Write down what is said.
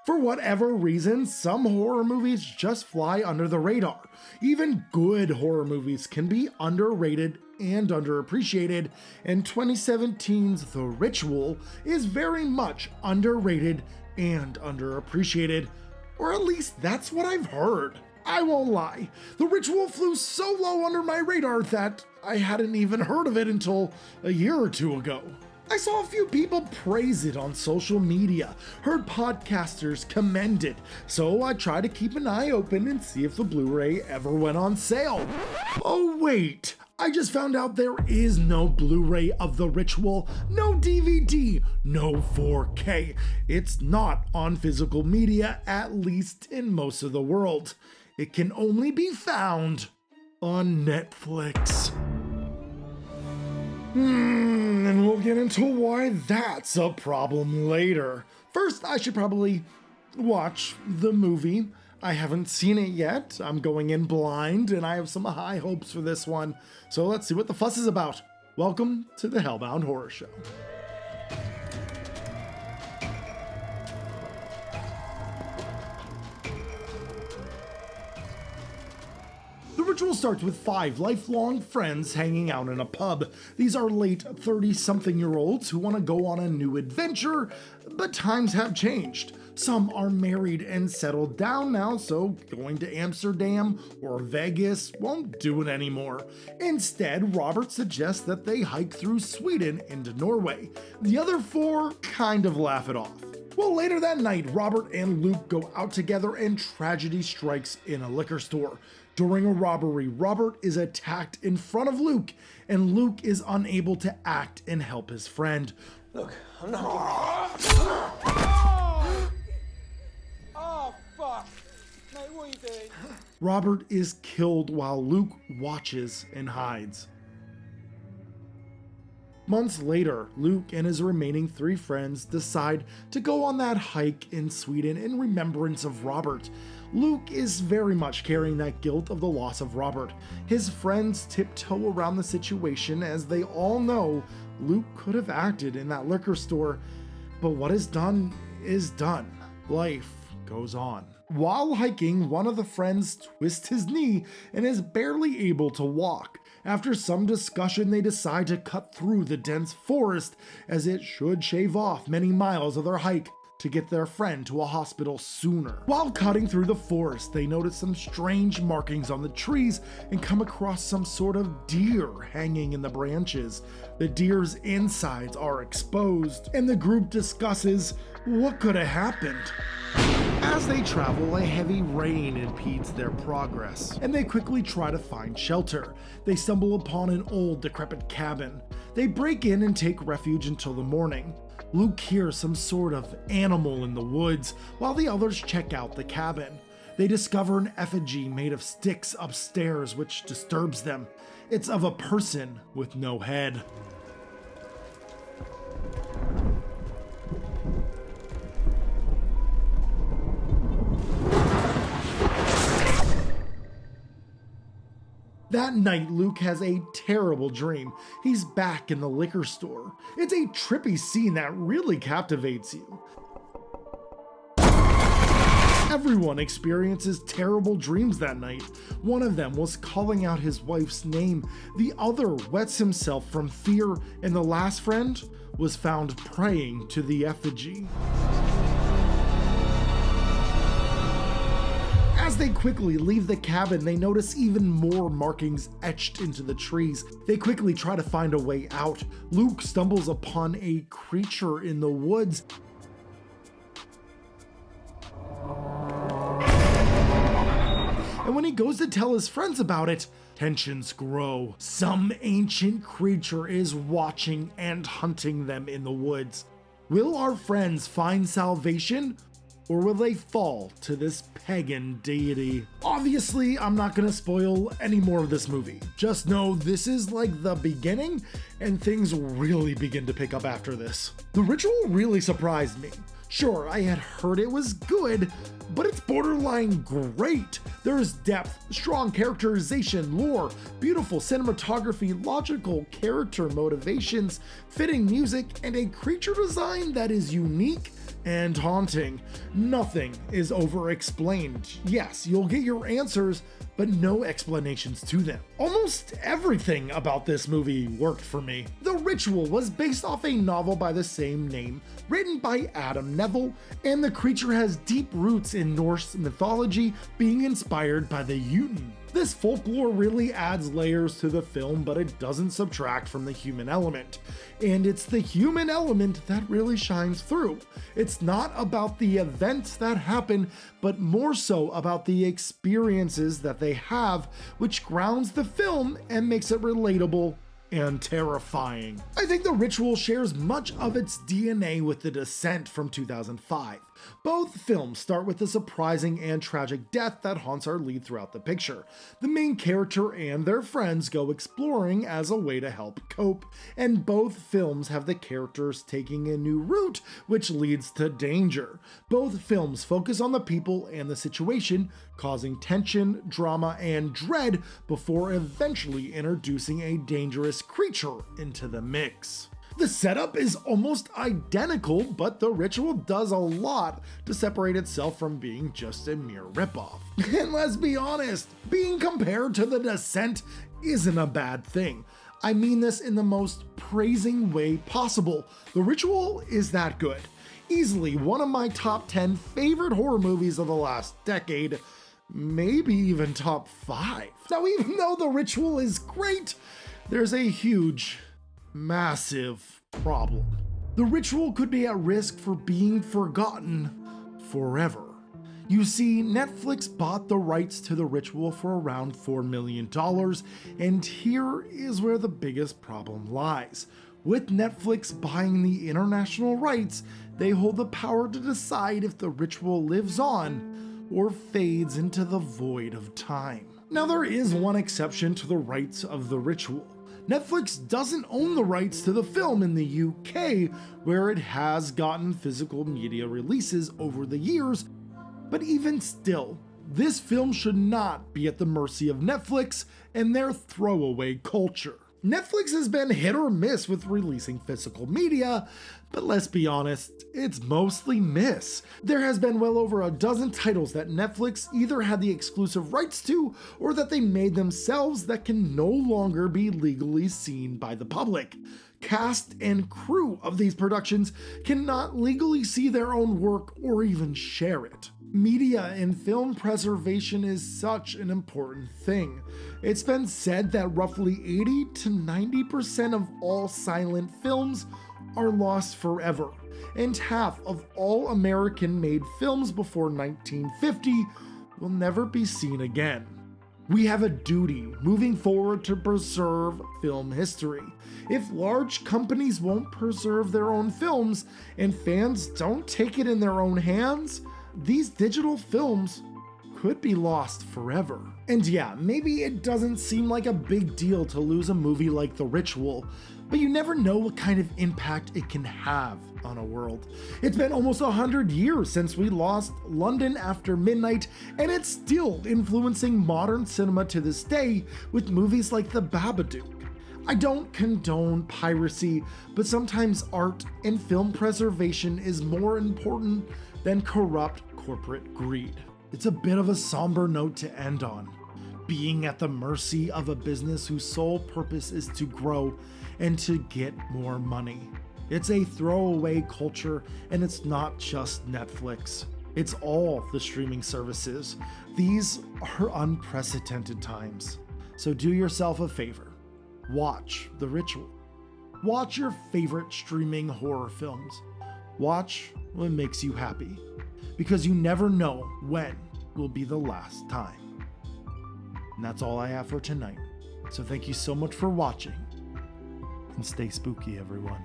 For whatever reason, some horror movies just fly under the radar. Even good horror movies can be underrated and underappreciated, and 2017's The Ritual is very much underrated and underappreciated. Or at least that's what I've heard. I won't lie, The Ritual flew so low under my radar that I hadn't even heard of it until a year or two ago. I saw a few people praise it on social media, heard podcasters commend it, so I tried to keep an eye open and see if the Blu-ray ever went on sale. Oh wait, I just found out there is no Blu-ray of The Ritual, no DVD, no 4K. It's not on physical media, at least in most of the world. It can only be found on Netflix. And we'll get into why that's a problem later. First, I should probably watch the movie. I haven't seen it yet. I'm going in blind, and I have some high hopes for this one. So let's see what the fuss is about. Welcome to the HellBound Horror Show. The Ritual starts with 5 lifelong friends hanging out in a pub. These are late 30-something-year-olds who want to go on a new adventure, but times have changed. Some are married and settled down now, so going to Amsterdam or Vegas won't do it anymore. Instead, Robert suggests that they hike through Sweden into Norway. The other 4 kind of laugh it off. Well, later that night, Robert and Luke go out together and tragedy strikes in a liquor store. During a robbery, Robert is attacked in front of Luke, and Luke is unable to act and help his friend. Look, I'm not. Oh, fuck. Mate, what are you doing? Robert is killed while Luke watches and hides. Months later, Luke and his remaining 3 friends decide to go on that hike in Sweden in remembrance of Robert. Luke is very much carrying that guilt of the loss of Robert. His friends tiptoe around the situation as they all know Luke could have acted in that liquor store, but what is done is done. Life goes on. While hiking, one of the friends twists his knee and is barely able to walk. After some discussion, they decide to cut through the dense forest, as it should shave off many miles of their hike to get their friend to a hospital sooner. While cutting through the forest, they notice some strange markings on the trees and come across some sort of deer hanging in the branches. The deer's insides are exposed, and the group discusses what could have happened. As they travel, a heavy rain impedes their progress, and they quickly try to find shelter. They stumble upon an old, decrepit cabin. They break in and take refuge until the morning. Luke hears some sort of animal in the woods, while the others check out the cabin. They discover an effigy made of sticks upstairs, which disturbs them. It's of a person with no head. That night, Luke has a terrible dream. He's back in the liquor store. It's a trippy scene that really captivates you. Everyone experiences terrible dreams that night. One of them was calling out his wife's name. The other wets himself from fear, and the last friend was found praying to the effigy. As they quickly leave the cabin, they notice even more markings etched into the trees. They quickly try to find a way out. Luke stumbles upon a creature in the woods. And when he goes to tell his friends about it, tensions grow. Some ancient creature is watching and hunting them in the woods. Will our friends find salvation? Or will they fall to this pagan deity? Obviously, I'm not gonna spoil any more of this movie. Just know this is like the beginning, and things really begin to pick up after this. The Ritual really surprised me. Sure, I had heard it was good, but it's borderline great. There is depth, strong characterization, lore, beautiful cinematography, logical character motivations, fitting music, and a creature design that is unique and haunting. Nothing is over-explained. Yes, you'll get your answers, but no explanations to them. Almost everything about this movie worked for me. The Ritual was based off a novel by the same name, written by Adam Neville, and the creature has deep roots in Norse mythology, being inspired by the Jötunn. This folklore really adds layers to the film, but it doesn't subtract from the human element. And it's the human element that really shines through. It's not about the events that happen, but more so about the experiences that they have, which grounds the film and makes it relatable and terrifying. I think The Ritual shares much of its DNA with The Descent from 2005. Both films start with a surprising and tragic death that haunts our lead throughout the picture. The main character and their friends go exploring as a way to help cope, and both films have the characters taking a new route, which leads to danger. Both films focus on the people and the situation, causing tension, drama, and dread before eventually introducing a dangerous creature into the mix. The setup is almost identical, but The Ritual does a lot to separate itself from being just a mere ripoff. And let's be honest, being compared to The Descent isn't a bad thing. I mean this in the most praising way possible. The Ritual is that good. Easily one of my top 10 favorite horror movies of the last decade, maybe even top 5. Now, even though The Ritual is great, there's a huge, massive problem. The Ritual could be at risk for being forgotten forever. You see, Netflix bought the rights to The Ritual for around $4 million, and here is where the biggest problem lies. With Netflix buying the international rights, they hold the power to decide if The Ritual lives on or fades into the void of time. Now, there is one exception to the rights of The Ritual. Netflix doesn't own the rights to the film in the UK, where it has gotten physical media releases over the years, but even still, this film should not be at the mercy of Netflix and their throwaway culture. Netflix has been hit or miss with releasing physical media, but let's be honest, it's mostly miss. There has been well over a dozen titles that Netflix either had the exclusive rights to or that they made themselves that can no longer be legally seen by the public. Cast and crew of these productions cannot legally see their own work or even share it. Media and film preservation is such an important thing. It's been said that roughly 80 to 90% of all silent films are lost forever, and half of all American-made films before 1950 will never be seen again. We have a duty moving forward to preserve film history. If large companies won't preserve their own films and fans don't take it in their own hands, these digital films could be lost forever. And yeah, maybe it doesn't seem like a big deal to lose a movie like The Ritual, but you never know what kind of impact it can have on a world. It's been almost 100 years since we lost London After Midnight, and it's still influencing modern cinema to this day with movies like The Babadook. I don't condone piracy, but sometimes art and film preservation is more important than corrupt corporate greed. It's a bit of a somber note to end on. Being at the mercy of a business whose sole purpose is to grow and to get more money. It's a throwaway culture, and it's not just Netflix. It's all the streaming services. These are unprecedented times. So do yourself a favor. Watch The Ritual. Watch your favorite streaming horror films. Watch what makes you happy, because you never know when will be the last time. And that's all I have for tonight. So thank you so much for watching, and stay spooky, everyone.